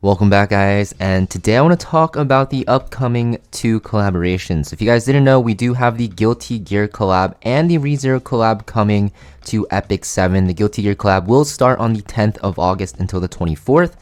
Welcome back, guys, and today I want to talk about the upcoming two collaborations. If you guys didn't know, we do have the Guilty Gear collab and the ReZero collab coming to Epic 7. The Guilty Gear collab will start on the 10th of August until the 24th,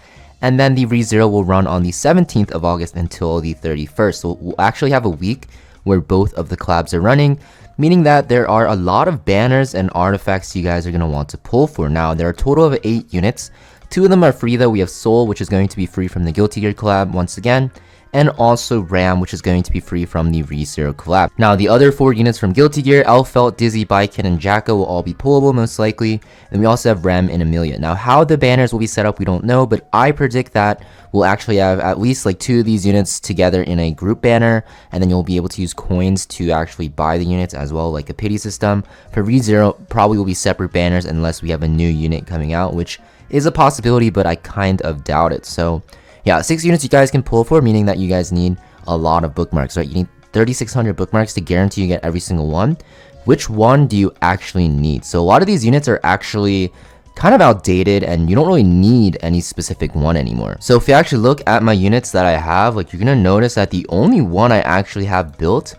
and then the ReZero will run on the 17th of August until the 31st. So we'll actually have a week where both of the collabs are running, meaning that there are a lot of banners and artifacts you guys are going to want to pull for. Now, there are a total of 8 units. 2 of them are free though. We have Soul, which is going to be free from the Guilty Gear collab once again, and also Ram, which is going to be free from the ReZero collab. Now, the other 4 units from Guilty Gear, Elfelt, Dizzy, Bichon, and Jacko will all be pullable most likely, and we also have Ram and Amelia. Now, how the banners will be set up, we don't know, but I predict that we'll actually have at least like 2 of these units together in a group banner, and then you'll be able to use coins to actually buy the units as well, like a pity system. For ReZero, probably will be separate banners unless we have a new unit coming out, which is a possibility, but I kind of doubt it. So yeah, 6 units you guys can pull for, meaning that you guys need a lot of bookmarks, right? You need 3,600 bookmarks to guarantee you get every single one. Which one do you actually need? So a lot of these units are actually kind of outdated and you don't really need any specific one anymore. So if you actually look at my units that I have, like, you're gonna notice that the only one I actually have built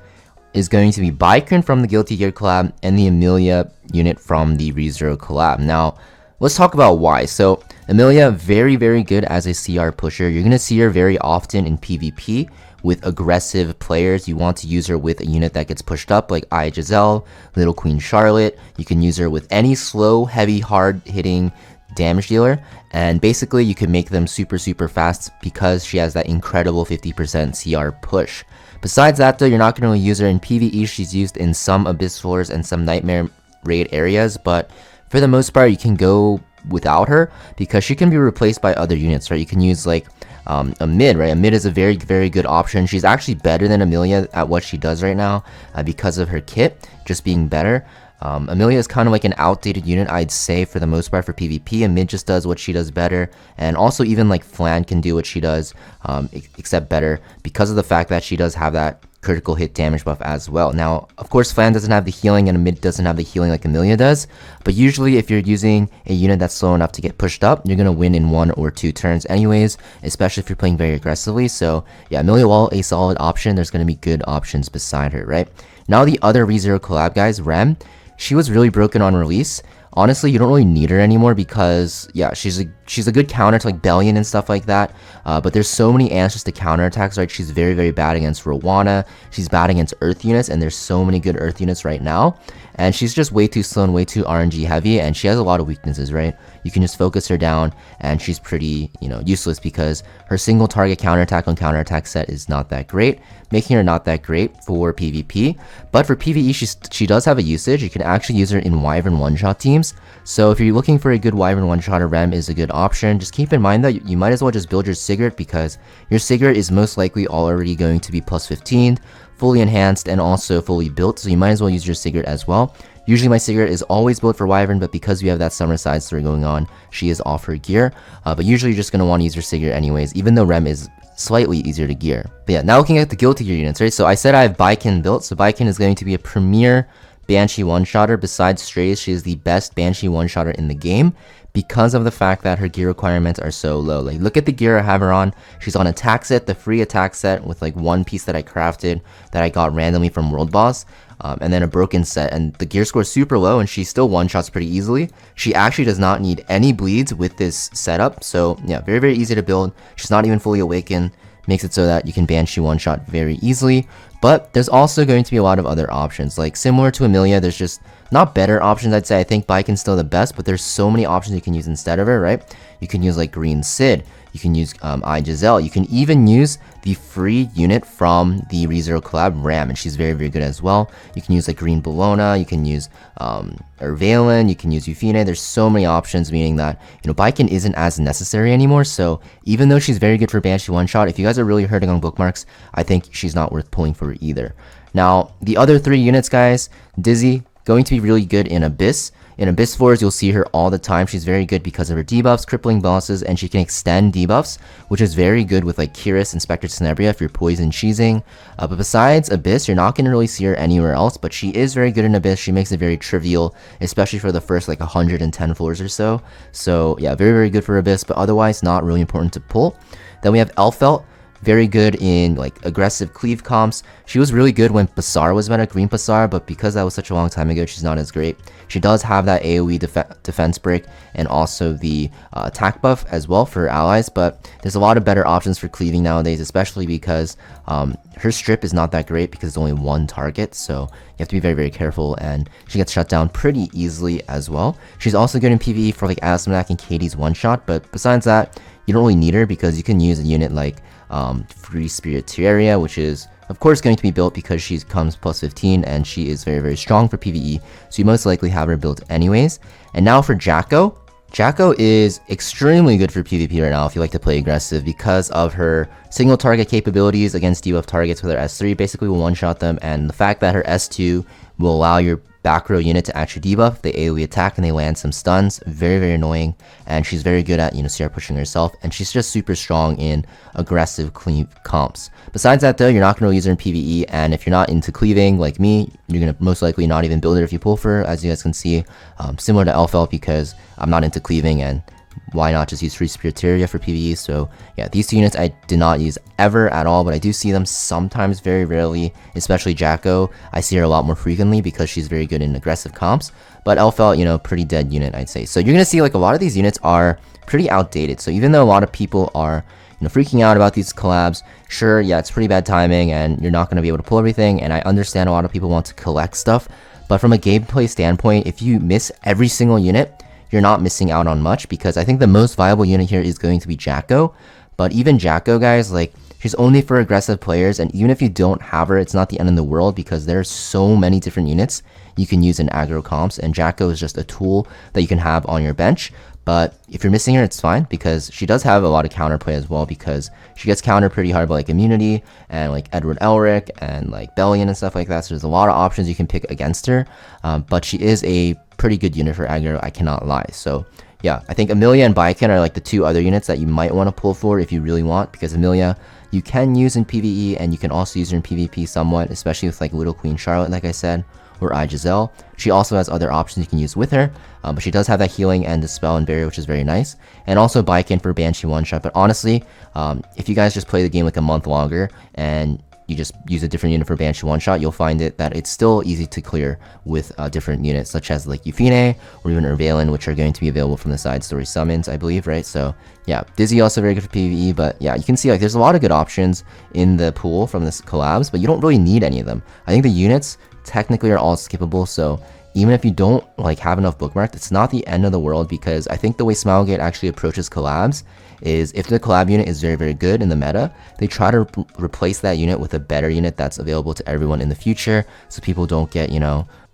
is going to be Bichon from the Guilty Gear collab and the Amelia unit from the ReZero collab. Now, let's talk about why. So Amelia, very good as a CR pusher. You're going to see her very often in PvP with aggressive players. You want to use her with a unit that gets pushed up, like Giselle, Little Queen Charlotte. You can use her with any slow, heavy, hard-hitting damage dealer, and basically you can make them super fast because she has that incredible 50% CR push. Besides that though, you're not going to really use her in PvE. She's used in some Abyss floors and some Nightmare raid areas, but for the most part, you can go without her because she can be replaced by other units, right? You can use like a mid, right? A mid is a very good option. She's actually better than Amelia at what she does right now because of her kit just being better. Amelia is kind of like an outdated unit, I'd say, for the most part for PvP, and mid just does what she does better, and also even like Flan can do what she does, except better because of the fact that she does have that critical hit damage buff as well. Now, of course, Flan doesn't have the healing and a mid doesn't have the healing like Amelia does, but usually if you're using a unit that's slow enough to get pushed up, you're gonna win in 1 or 2 turns anyways, especially if you're playing very aggressively. So yeah, Amelia, while a solid option, there's gonna be good options beside her, right? Now the other ReZero collab, guys, Rem, she was really broken on release. Honestly, you don't really need her anymore because, yeah, she's a good counter to like Bellion and stuff like that, but there's so many answers to counterattacks, right? She's very bad against Rowana, she's bad against Earth units, and there's so many good Earth units right now, and she's just way too slow and way too RNG heavy, and she has a lot of weaknesses, right? You can just focus her down, and she's pretty, useless because her single target counterattack on counterattack set is not that great, making her not that great for PvP, but for PvE, she does have a usage. You can actually use her in Wyvern one-shot teams. So if you're looking for a good Wyvern one-shotter, Rem is a good option. Just keep in mind that you might as well just build your Sigurd because your Sigurd is most likely already going to be plus 15, fully enhanced, and also fully built, so you might as well use your Sigurd as well. Usually my Sigurd is always built for Wyvern, but because we have that summer side story going on, she is off her gear. But usually you're just going to want to use your Sigurd anyways, even though Rem is slightly easier to gear. But yeah, now looking at the Guilty Gear units, right? So I said I have Bichon built, so Bichon is going to be a premier Banshee one-shotter. Besides Strays, she is the best Banshee one-shotter in the game because of the fact that her gear requirements are so low. Like, look at the gear I have her on. She's on attack set, the free attack set with like one piece that I crafted that I got randomly from World Boss, and then a broken set, and the gear score is super low and she still one-shots pretty easily. She actually does not need any bleeds with this setup, so yeah, very easy to build. She's not even fully awakened, makes it so that you can Banshee one-shot very easily. But there's also going to be a lot of other options, like similar to Amelia, there's just not better options, I'd say. I think Bichon's still the best, but there's so many options you can use instead of her, right? You can use like Green Sid, you can use Giselle, you can even use the free unit from the ReZero collab, Ram, and she's very good as well. You can use like Green Bologna, you can use Ervalen, you can use Euphine. There's so many options, meaning that, Bichon isn't as necessary anymore. So even though she's very good for Banshee one-shot, if you guys are really hurting on bookmarks, I think she's not worth pulling for either. Now, the other 3 units, guys, Dizzy, going to be really good in Abyss. In Abyss floors, you'll see her all the time. She's very good because of her debuffs, crippling bosses, and she can extend debuffs, which is very good with like Kiris and Spectre Tenebria if you're poison cheesing. But besides Abyss, you're not going to really see her anywhere else, but she is very good in Abyss. She makes it very trivial, especially for the first like 110 floors or so. So yeah, very good for Abyss, but otherwise not really important to pull. Then we have Elfelt, very good in like aggressive cleave comps. She was really good when Basar was meta, green Basar, but because that was such a long time ago, she's not as great. She does have that AoE defense break and also the attack buff as well for allies, but there's a lot of better options for cleaving nowadays, especially because her strip is not that great because it's only one target, so you have to be very, very careful, and she gets shut down pretty easily as well. She's also good in PvE for like Asmonak and Katie's one-shot, but besides that, you don't really need her because you can use a unit like Free Spirit Terraria, which is of course going to be built because she comes plus 15 and she is very, very strong for PvE, so you most likely have her built anyways. And now for Jacko. Jacko is extremely good for PvP right now if you like to play aggressive because of her single target capabilities against debuff targets with her S3, basically will one-shot them, and the fact that her S2 will allow your back row unit to actually debuff, they AoE attack and they land some stuns, very, very annoying, and she's very good at, CR pushing herself, and she's just super strong in aggressive cleave comps. Besides that though, you're not going to use her in PvE, and if you're not into cleaving like me, you're going to most likely not even build her if you pull for her, as you guys can see, similar to Elfelt because I'm not into cleaving, and why not just use Free Spirit Terraria for PvE? So yeah, these two units I did not use ever at all, but I do see them sometimes, very rarely, especially Jacko. I see her a lot more frequently because she's very good in aggressive comps, but Elfelt, pretty dead unit, I'd say. So you're gonna see like a lot of these units are pretty outdated. So even though a lot of people are freaking out about these collabs, sure, yeah, it's pretty bad timing and you're not gonna be able to pull everything, and I understand a lot of people want to collect stuff, but from a gameplay standpoint, if you miss every single unit, you're not missing out on much, because I think the most viable unit here is going to be Jacko. But even Jacko, guys, like, she's only for aggressive players, and even if you don't have her, it's not the end of the world because there's so many different units you can use in aggro comps, and Jacko is just a tool that you can have on your bench. But if you're missing her, it's fine because she does have a lot of counterplay as well, because she gets countered pretty hard by like Immunity and like Edward Elric and like Bellion and stuff like that. So there's a lot of options you can pick against her, but she is a pretty good unit for aggro, I cannot lie. So yeah, I think Amelia and Bichon are like the two other units that you might want to pull for if you really want, because Amelia you can use in PvE and you can also use her in PvP somewhat, especially with like Little Queen Charlotte, like I said, or Giselle. She also has other options you can use with her, but she does have that healing and dispel and barrier, which is very nice, and also Bichon for Banshee one shot. But honestly, if you guys just play the game like a month longer and you just use a different unit for Banshee one shot, you'll find that it's still easy to clear with different units such as like Euphine or even Urvalin, which are going to be available from the side story summons, I believe, right? So yeah, Dizzy also very good for PvE, but yeah, you can see like there's a lot of good options in the pool from this collabs, but you don't really need any of them. I think the units technically are all skippable, so even if you don't like have enough bookmarked, it's not the end of the world, because I think the way Smilegate actually approaches collabs is if the collab unit is very, very good in the meta, they try to replace that unit with a better unit that's available to everyone in the future, so people don't get,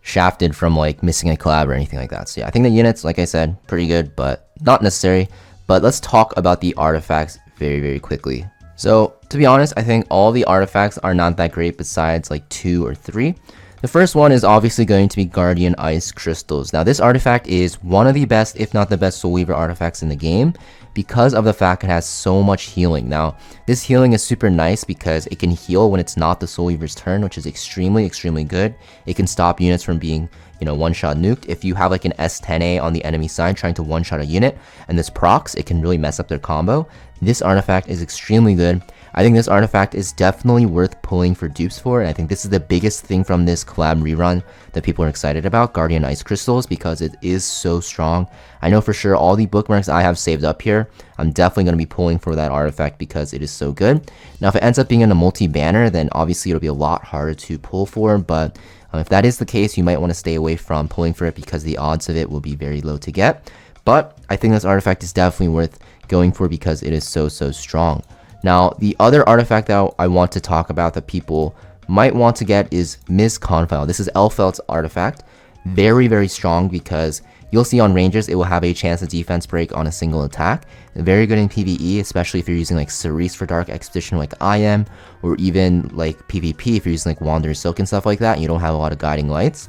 shafted from like missing a collab or anything like that. So yeah, I think the units, like I said, pretty good, but not necessary. But let's talk about the artifacts very, very quickly. So to be honest, I think all the artifacts are not that great besides like 2 or 3. The first one is obviously going to be Guardian Ice Crystals. Now this artifact is one of the best, if not the best, Soul Weaver artifacts in the game because of the fact it has so much healing. Now this healing is super nice because it can heal when it's not the Soul Weaver's turn, which is extremely, extremely good. It can stop units from being, one-shot nuked. If you have like an S10A on the enemy side trying to one-shot a unit and this procs, it can really mess up their combo. This artifact is extremely good. I think this artifact is definitely worth pulling for dupes for, and I think this is the biggest thing from this collab rerun that people are excited about, Guardian Ice Crystals, because it is so strong. I know for sure all the bookmarks I have saved up here, I'm definitely going to be pulling for that artifact because it is so good. Now if it ends up being in a multi-banner, then obviously it'll be a lot harder to pull for, but if that is the case, you might want to stay away from pulling for it because the odds of it will be very low to get. But I think this artifact is definitely worth going for because it is so, so strong. Now, the other artifact that I want to talk about that people might want to get is Ms. Confile. This is Elfelt's artifact. Very, very strong because you'll see on ranges it will have a chance of defense break on a single attack. Very good in PvE, especially if you're using like Cerise for Dark Expedition like I am, or even like PvP if you're using like Wanderer's Silk and stuff like that and you don't have a lot of guiding lights.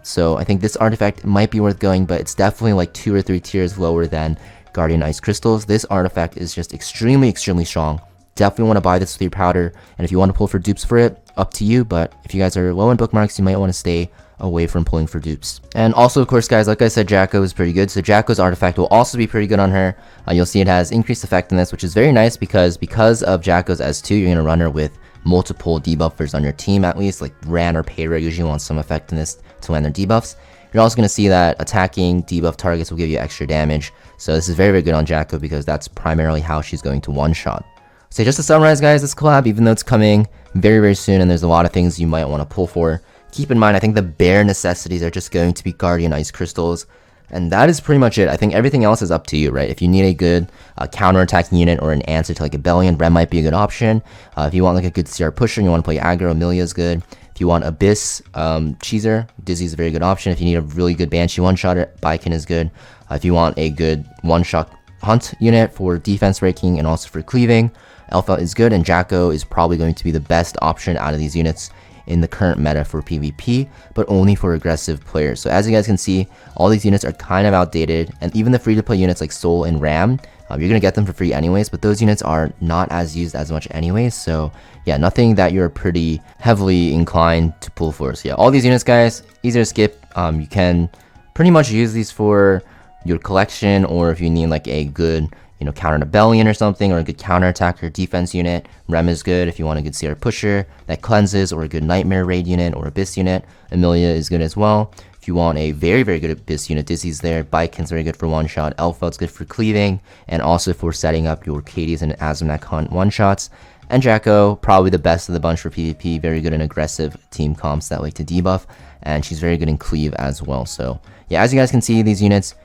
So I think this artifact might be worth going, but it's definitely like 2 or 3 tiers lower than Guardian Ice Crystals. This artifact is just extremely, extremely strong. definitely want to buy this 3 powder, and if you want to pull for dupes for it, up to you, but if you guys are low in bookmarks, you might want to stay away from pulling for dupes. And also, of course, guys, like I said, Jacko is pretty good, so Jacko's artifact will also be pretty good on her. You'll see it has increased effectiveness, which is very nice because of Jacko's S2, you're going to run her with multiple debuffers on your team at least, like Ran or Payra usually want some effectiveness to land their debuffs. You're also going to see that attacking debuff targets will give you extra damage, so this is very, very good on Jacko because that's primarily how she's going to one-shot. So just to summarize, guys, this collab, even though it's coming very, very soon and there's a lot of things you might want to pull for, keep in mind, I think the bare necessities are just going to be Guardian Ice Crystals, and that is pretty much it. I think everything else is up to you, right? If you need a good counter-attacking unit or an answer to like a Bellion, Ren might be a good option. If you want like a good CR pusher and you want to play aggro, Amelia is good. If you want Abyss, Cheeser, Dizzy is a very good option. If you need a really good Banshee one-shotter, Bichon is good. If you want a good one-shot Hunt unit for defense raking and also for cleaving, Alpha is good, and Jacko is probably going to be the best option out of these units in the current meta for PvP, but only for aggressive players. So as you guys can see, all these units are kind of outdated, and even the free-to-play units like Soul and Ram, you're going to get them for free anyways, but those units are not as used as much anyways, so yeah, nothing that you're pretty heavily inclined to pull for. So yeah, all these units, guys, easy to skip. You can pretty much use these for your collection, or if you need like a good, you know, counter to Bellion or something, or a good counter attacker defense unit. Rem is good if you want a good CR pusher that cleanses, or a good Nightmare raid unit or Abyss unit. Amelia is good as well. If you want a very, very good Abyss unit, Dizzy's there. Bichon's very good for one shot. Elfelt's good for cleaving and also for setting up your Katie's and Azumnak Hunt one shots. And Jacko, probably the best of the bunch for PvP, very good in aggressive team comps that like to debuff, and she's very good in cleave as well. So yeah, as you guys can see, these units,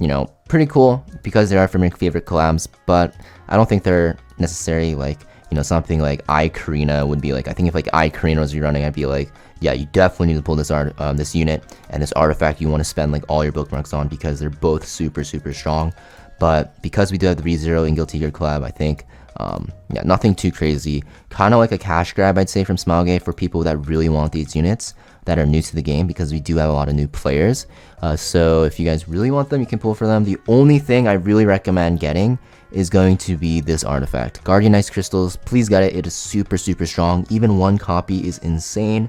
you know, pretty cool because they are from your favorite collabs, but I don't think they're necessarily like, you know, something like Karina would be like. I think if like Karina was running, I'd be like, yeah, you definitely need to pull this this unit and this artifact you want to spend like all your bookmarks on because they're both super, super strong. But because we do have the ReZero and Guilty Gear collab, I think, yeah, nothing too crazy. Kind of like a cash grab, I'd say, from Smilegate for people that really want these units that are new to the game, because we do have a lot of new players. So if you guys really want them, you can pull for them. The only thing I really recommend getting is going to be this artifact. Guardian Ice Crystals, please get it. It is super, super strong. Even one copy is insane.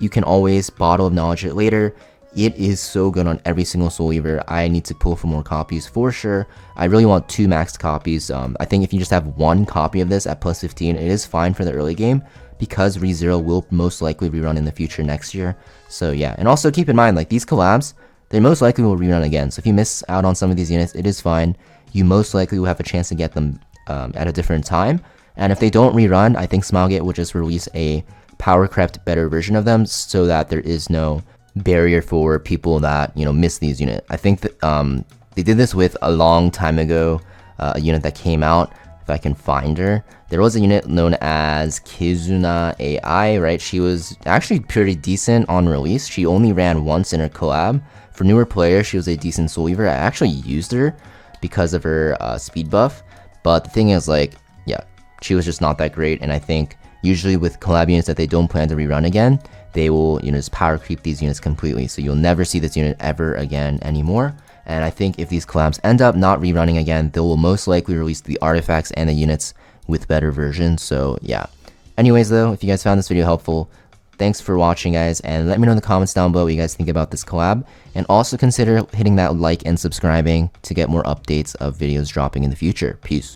You can always Bottle of Knowledge it later. It is so good on every single Soul Eater. I need to pull for more copies for sure. I really want 2 maxed copies. I think if you just have 1 copy of this at plus 15, it is fine for the early game because ReZero will most likely rerun in the future next year. So yeah, and also keep in mind, like these collabs, they most likely will rerun again. So if you miss out on some of these units, it is fine. You most likely will have a chance to get them at a different time. And if they don't rerun, I think Smilegate will just release a power crept better version of them so that there is no barrier for people that, you know, miss these units. I think that they did this with a long time ago, a unit that came out. If I can find her, there was a unit known as Kizuna AI, right? She was actually pretty decent on release. She only ran once in her collab. For newer players, she was a decent Soul Eater. I actually used her because of her speed buff, but the thing is, like, yeah, she was just not that great. And I think usually with collab units that they don't plan to rerun again, they will, you know, just power creep these units completely. So you'll never see this unit ever again anymore. And I think if these collabs end up not rerunning again, they will most likely release the artifacts and the units with better versions. So yeah. Anyways though, if you guys found this video helpful, thanks for watching, guys, and let me know in the comments down below what you guys think about this collab. And also consider hitting that like and subscribing to get more updates of videos dropping in the future. Peace.